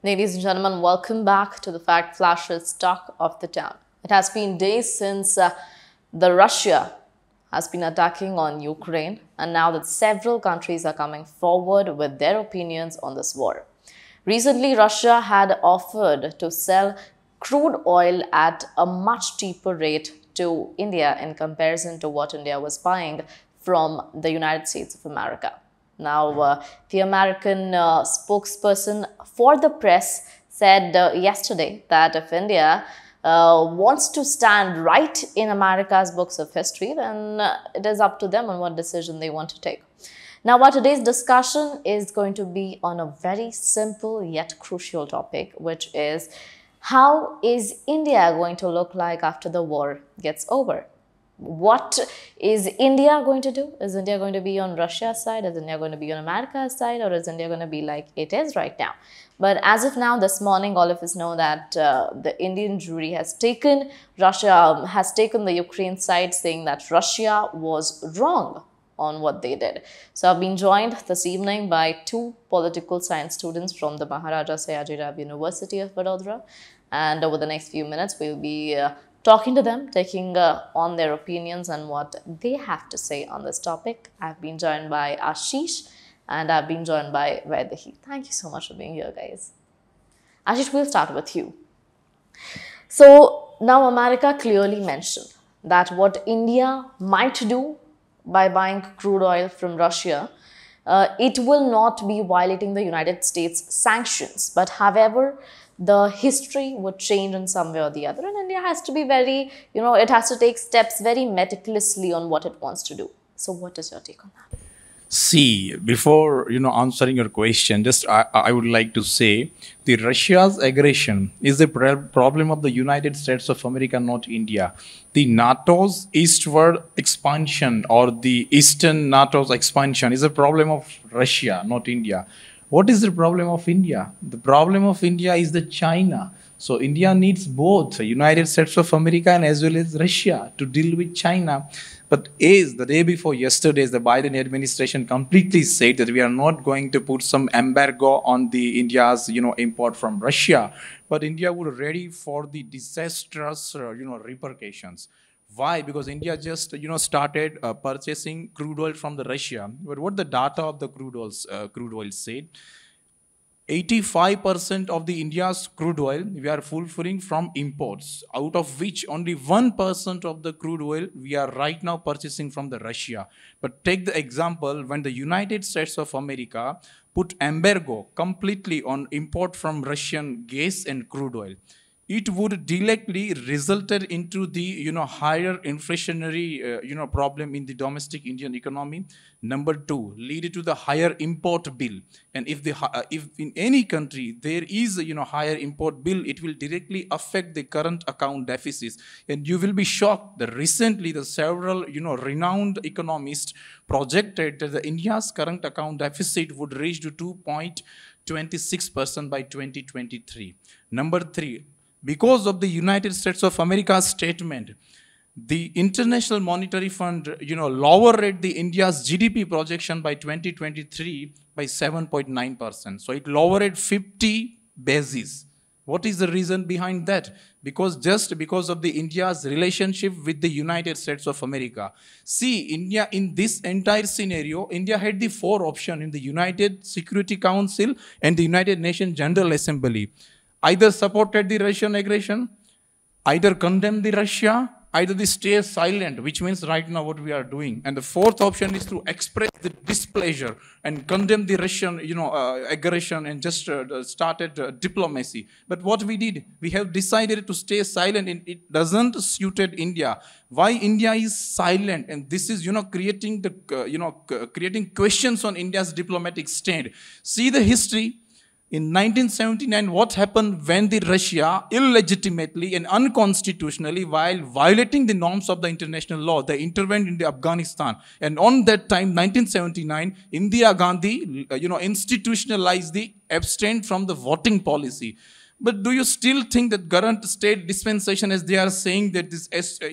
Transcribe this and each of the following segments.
Ladies and gentlemen, welcome back to the Fact Flash's Talk of the Town. It has been days since the Russia has been attacking on Ukraine, and now that several countries are coming forward with their opinions on this war. Recently, Russia had offered to sell crude oil at a much cheaper rate to India in comparison to what India was buying from the United States of America. Now, the American spokesperson for the press said yesterday that if India wants to stand right in America's books of history, then it is up to them on what decision they want to take. Now, our today's discussion is going to be on a very simple yet crucial topic, which is how is India going to look like after the war gets over? What is India going to do? Is India going to be on Russia's side? Is India going to be on America's side? Or is India going to be like it is right now? But as of now, this morning, all of us know that the Indian jury has taken the Ukraine side, saying that Russia was wrong on what they did. So I've been joined this evening by two political science students from the Maharaja Sayajirao University of Vadodara. And over the next few minutes, we'll be talking to them, taking on their opinions and what they have to say on this topic. I've been joined by Ashish and I've been joined by Vaidehi. Thank you so much for being here, guys. Ashish, we'll start with you. So now America clearly mentioned that what India might do by buying crude oil from Russia, it will not be violating the United States sanctions. But however, the history would change in some way or the other. And India has to be very, it has to take steps very meticulously on what it wants to do. So what is your take on that? See, before, answering your question, just I would like to say the Russia's aggression is the problem of the United States of America, not India. The NATO's eastward expansion or the Eastern NATO's expansion is a problem of Russia, not India. What is the problem of India? The problem of India is the China. So India needs both the United States of America and as well as Russia to deal with China. But as the day before yesterday, the Biden administration completely said that we are not going to put some embargo on the India's import from Russia, but India would ready for the disastrous repercussions. Why? Because India just started purchasing crude oil from the Russia. But what the data of the crude oil said, 85% of the India's crude oil we are fulfilling from imports, out of which only 1% of the crude oil we are right now purchasing from the Russia. But take the example when the United States of America put embargo completely on import from Russian gas and crude oil, it would directly resulted into the higher inflationary problem in the domestic Indian economy. Number two, lead to the higher import bill. And if in any country there is a higher import bill, it will directly affect the current account deficits. And you will be shocked that recently the several renowned economists projected that the India's current account deficit would reach to 2.26% by 2023. Number three, because of the United States of America's statement, the International Monetary Fund, lowered the India's GDP projection by 2023 by 7.9%. So it lowered 50 basis. What is the reason behind that? Just because of the India's relationship with the United States of America. See, India in this entire scenario, India had the four options in the United Security Council and the United Nations General Assembly. Either supported the Russian aggression, either condemned the Russia, either they stay silent, which means right now what we are doing. And the fourth option is to express the displeasure and condemn the Russian, aggression and just started diplomacy. But what we did, we have decided to stay silent, and it doesn't suited India. Why India is silent? And this is, creating creating questions on India's diplomatic stand. See the history. In 1979, what happened when the Russia illegitimately and unconstitutionally, while violating the norms of the international law, they intervened in the Afghanistan. And on that time, 1979, Indira Gandhi, institutionalized the abstain from the voting policy. But do you still think that current state dispensation, as they are saying that this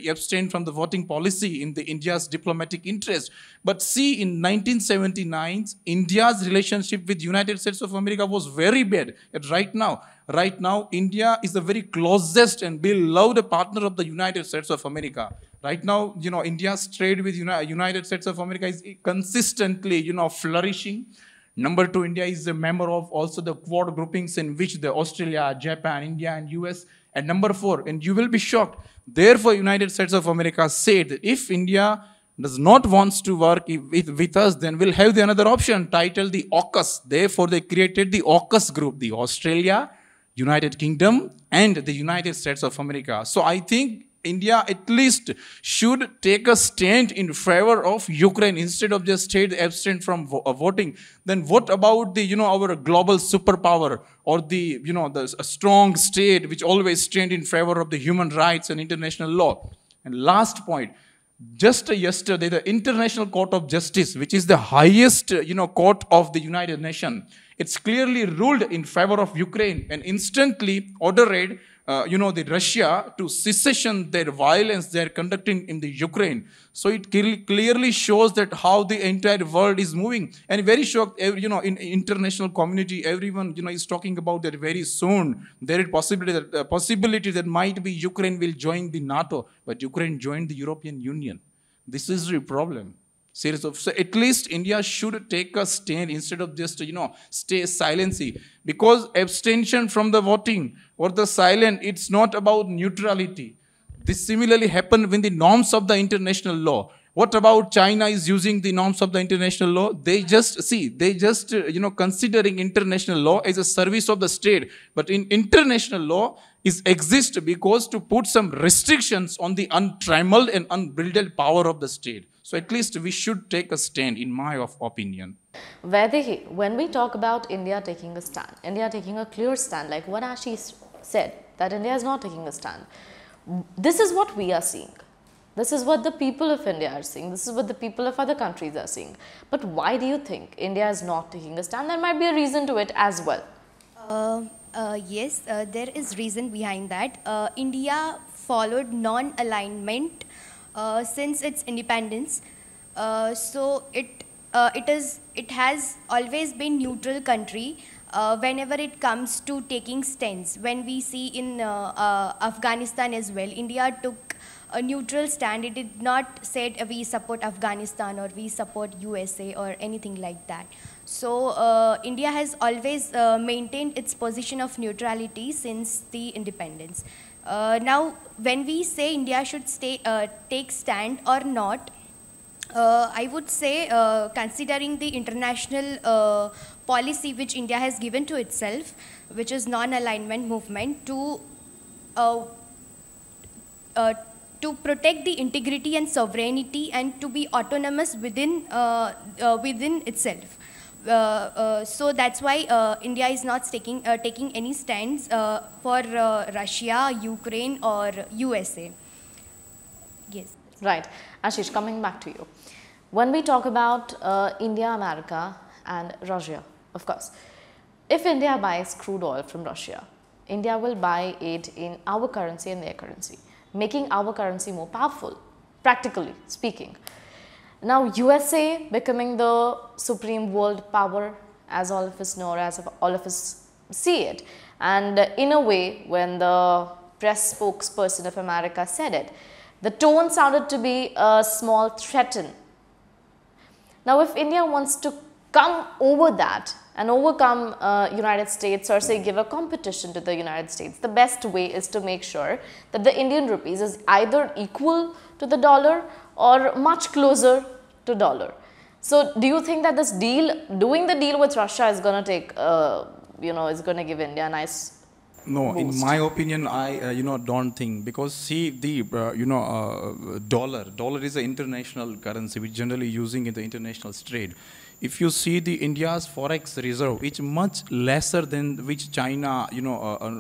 abstain from the voting policy in the India's diplomatic interest? But see, in 1979, India's relationship with United States of America was very bad. And right now, India is the very closest and beloved partner of the United States of America. Right now, India's trade with United States of America is consistently, flourishing. Number two, India is a member of also the Quad groupings in which the Australia, Japan, India, and US. And number four, and you will be shocked, therefore United States of America said that if India does not wants to work with us, then we'll have the another option titled the AUKUS. Therefore, they created the AUKUS group, the Australia, United Kingdom, and the United States of America. So I think India at least should take a stand in favor of Ukraine instead of just stay abstain from voting. Then what about the, our global superpower or the, a strong state which always stand in favor of the human rights and international law? And last point, just yesterday, the International Court of Justice, which is the highest, court of the United Nations, it's clearly ruled in favor of Ukraine and instantly ordered the Russia to cessation their violence they are conducting in the Ukraine. So it clearly shows that how the entire world is moving. And very shocked, in international community, everyone, is talking about that very soon. There is possibility that might be Ukraine will join the NATO, but Ukraine joined the European Union. This is the problem. So at least India should take a stand instead of just, stay silency. Because abstention from the voting or the silent, it's not about neutrality. This similarly happened with the norms of the international law. What about China is using the norms of the international law? They just, considering international law as a service of the state. But in international law is exist because to put some restrictions on the untrammeled and unbridled power of the state. So at least we should take a stand, in my opinion. Vaidehi, when we talk about India taking a stand, India taking a clear stand, like what Ashish said, that India is not taking a stand. This is what we are seeing. This is what the people of India are seeing. This is what the people of other countries are seeing. But why do you think India is not taking a stand? There might be a reason to it as well. Yes, there is reason behind that. India followed non-alignment since its independence. So it has always been neutral country whenever it comes to taking stands. When we see in Afghanistan as well, India took a neutral stand. It did not say we support Afghanistan or we support USA or anything like that. So India has always maintained its position of neutrality since the independence. Now, when we say India should take stand or not, I would say considering the international policy which India has given to itself, which is non-alignment movement, to protect the integrity and sovereignty and to be autonomous within itself. So that's why India is not taking any stands for Russia, Ukraine or USA. Yes. Right. Ashish, coming back to you. When we talk about India, America and Russia, of course, if India buys crude oil from Russia, India will buy it in our currency and their currency, making our currency more powerful, practically speaking. Now, USA becoming the supreme world power, as all of us know, or as all of us see it. And in a way, when the press spokesperson of America said it, the tone sounded to be a small threaten. Now, if India wants to come over that and overcome United States, or say give a competition to the United States, the best way is to make sure that the Indian rupees is either equal to the dollar or much closer to dollar. So do you think that this deal, doing the deal with Russia is going to take, is going to give India a nice No, boost? in my opinion, I don't think, because see the dollar is an international currency which generally using in the international trade. If you see the India's forex reserve, it's much lesser than which China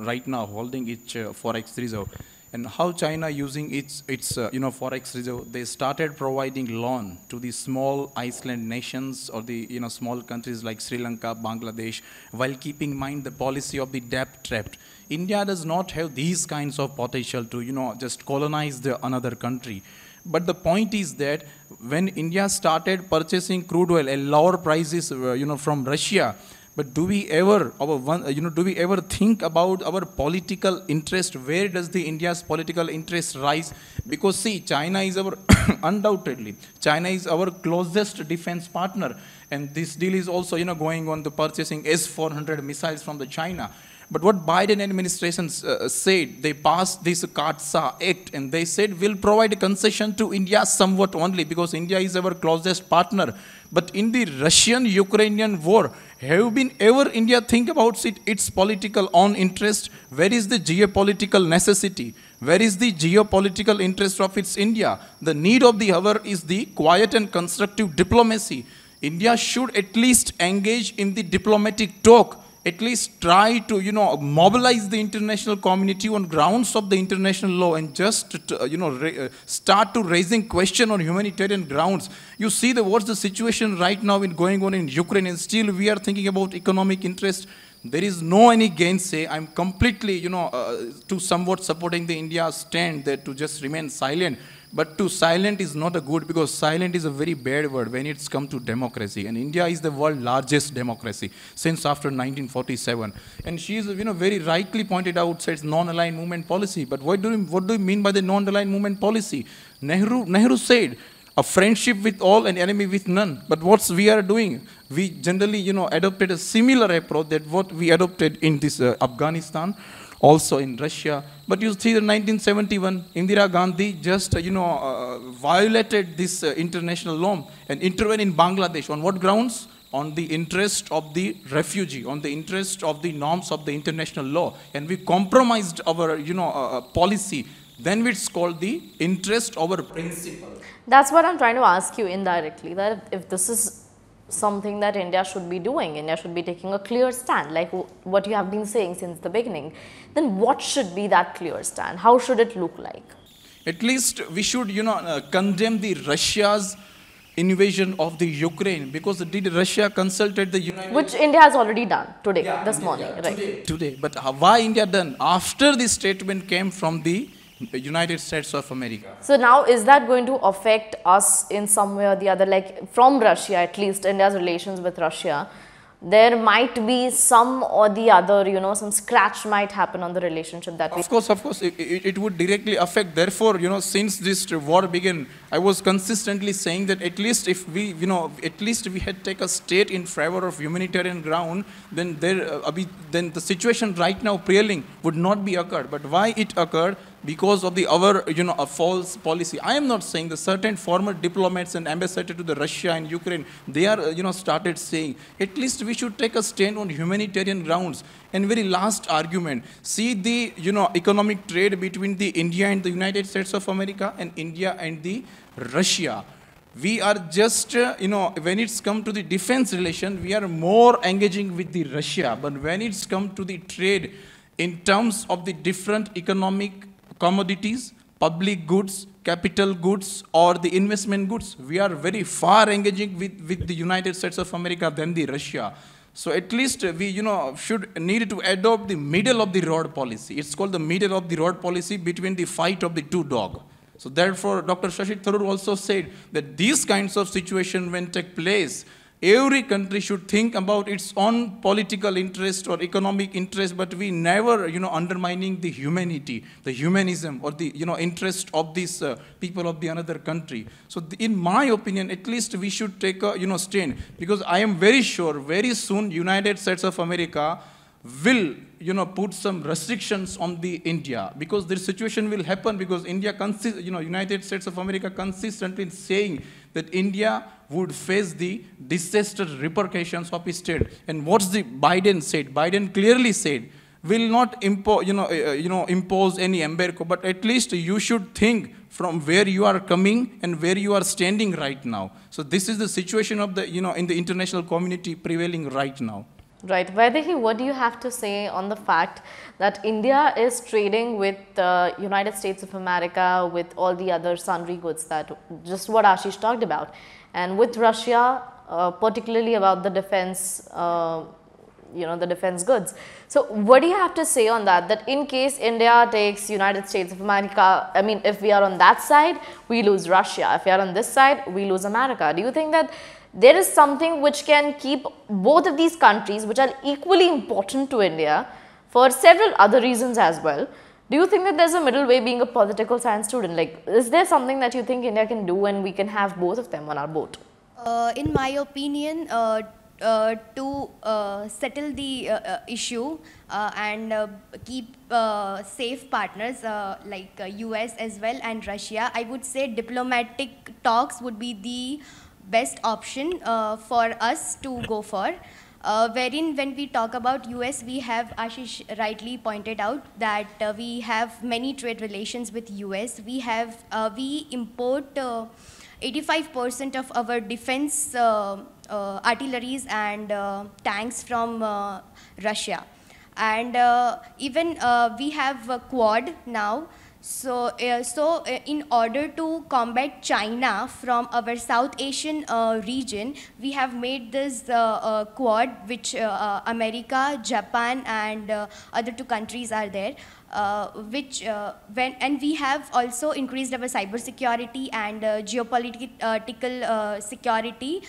right now holding its forex reserve. and how China using its forex reserve, they started providing loan to the small island nations or the small countries like Sri Lanka, Bangladesh, while keeping in mind the policy of the debt trap. India does not have these kinds of potential to just colonize the another country. But the point is that when India started purchasing crude oil at lower prices, from Russia, but do we ever, do we ever think about our political interest? Where does the India's political interest rise? Because see, China is our, undoubtedly, China is our closest defense partner. And this deal is also, going on to purchasing S-400 missiles from the China. But what Biden administration said, they passed this CAATSA Act and they said we'll provide a concession to India somewhat only because India is our closest partner. But in the Russian-Ukrainian war, have been ever India think about its political own interest? Where is the geopolitical necessity? Where is the geopolitical interest of its India? The need of the hour is the quiet and constructive diplomacy. India should at least engage in the diplomatic talk, at least try to, mobilize the international community on grounds of the international law and just, start to raising question on humanitarian grounds. You see what's the situation right now going on in Ukraine, and still we are thinking about economic interest. There is no any gainsay. I'm completely, to somewhat supporting the India stand there to just remain silent. But to silent is not a good, because silent is a very bad word when it's come to democracy. And India is the world's largest democracy since after 1947. And she is, very rightly pointed out, says non-aligned movement policy. But what do you mean by the non-aligned movement policy? Nehru said, a friendship with all, an enemy with none. But what we are doing? We generally, adopted a similar approach that what we adopted in this Afghanistan, also in Russia. But you see, in 1971, Indira Gandhi just, violated this international law and intervened in Bangladesh. On what grounds? On the interest of the refugee, on the interest of the norms of the international law. And we compromised our, policy. Then it's called the interest over principle. That's what I'm trying to ask you indirectly, that if this is something that India should be doing, India should be taking a clear stand, like what you have been saying since the beginning, then what should be that clear stand? How should it look like? At least we should, condemn the Russia's invasion of the Ukraine, because did Russia consulted the United... Which India has already done today, this morning, right? Today. But why India done? After the statement came from the United States of America. So now, is that going to affect us in some way or the other, like from Russia, at least India's relations with Russia? There might be some or the other, some scratch might happen on the relationship that we... Of course, it would directly affect. Therefore, since this war began, I was consistently saying that at least if we, at least we had take a state in favor of humanitarian ground, then then the situation right now prevailing would not be occurred. But why it occurred? Because of our, a false policy. I am not saying the certain former diplomats and ambassadors to the Russia and Ukraine, they are, started saying, at least we should take a stand on humanitarian grounds. And very last argument, see the, economic trade between the India and the United States of America and India and the Russia. We are just, when it's come to the defense relation, we are more engaging with the Russia. But when it's come to the trade, in terms of the different economic commodities, public goods, capital goods, or the investment goods, we are very far engaging with the United States of America than the Russia. So at least we, should need to adopt the middle of the road policy. It's called the middle of the road policy between the fight of the two dogs. So therefore, Dr. Shashi Tharoor also said that these kinds of situations when take place, every country should think about its own political interest or economic interest, but we never, undermining the humanity, the humanism, or the, interest of these people of the another country. So in my opinion, at least we should take a, stand, because I am very sure very soon United States of America will, put some restrictions on the India, because this situation will happen because India, United States of America consistently saying that India would face the disastrous repercussions of its trade. And what's the Biden said? Biden clearly said, will not impose any embargo, but at least you should think from where you are coming and where you are standing right now. So this is the situation of the, in the international community prevailing right now. Right. Vaidehi, what do you have to say on the fact that India is trading with the United States of America with all the other sundry goods, that just what Ashish talked about, and with Russia, particularly about the defense, the defense goods. So what do you have to say on that? That in case India takes United States of America, I mean, if we are on that side, we lose Russia. If we are on this side, we lose America. Do you think that there is something which can keep both of these countries, which are equally important to India for several other reasons as well? Do you think that there's a middle way, being a political science student? Like, is there something that you think India can do and we can have both of them on our boat? In my opinion, to settle the issue and keep safe partners like US as well and Russia, I would say diplomatic talks would be the best option for us to go for. Wherein when we talk about US, we have, Ashish rightly pointed out, that we have many trade relations with US. We import 85% of our defense artilleries and tanks from Russia. And even we have a Quad now. So, in order to combat China from our South Asian region, we have made this Quad, which America, Japan, and other two countries are there. And we have also increased our cyber security and geopolitical security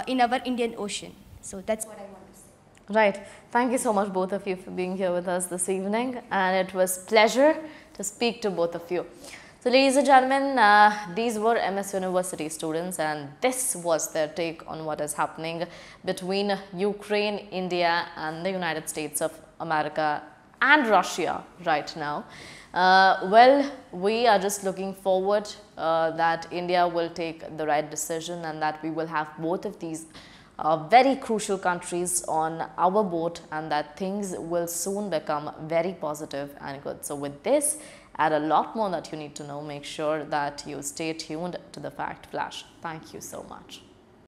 in our Indian Ocean. So that's what I want to say. Right. Thank you so much, both of you, for being here with us this evening, and it was pleasure to speak to both of you. So, ladies and gentlemen, these were MS University students, and this was their take on what is happening between Ukraine, India, and the United States of America and Russia right now. Well, we are just looking forward that India will take the right decision and that we will have both of these very crucial countries on our boat, and that things will soon become very positive and good. So with this, add a lot more that you need to know. Make sure that you stay tuned to the Fact Flash. Thank you so much.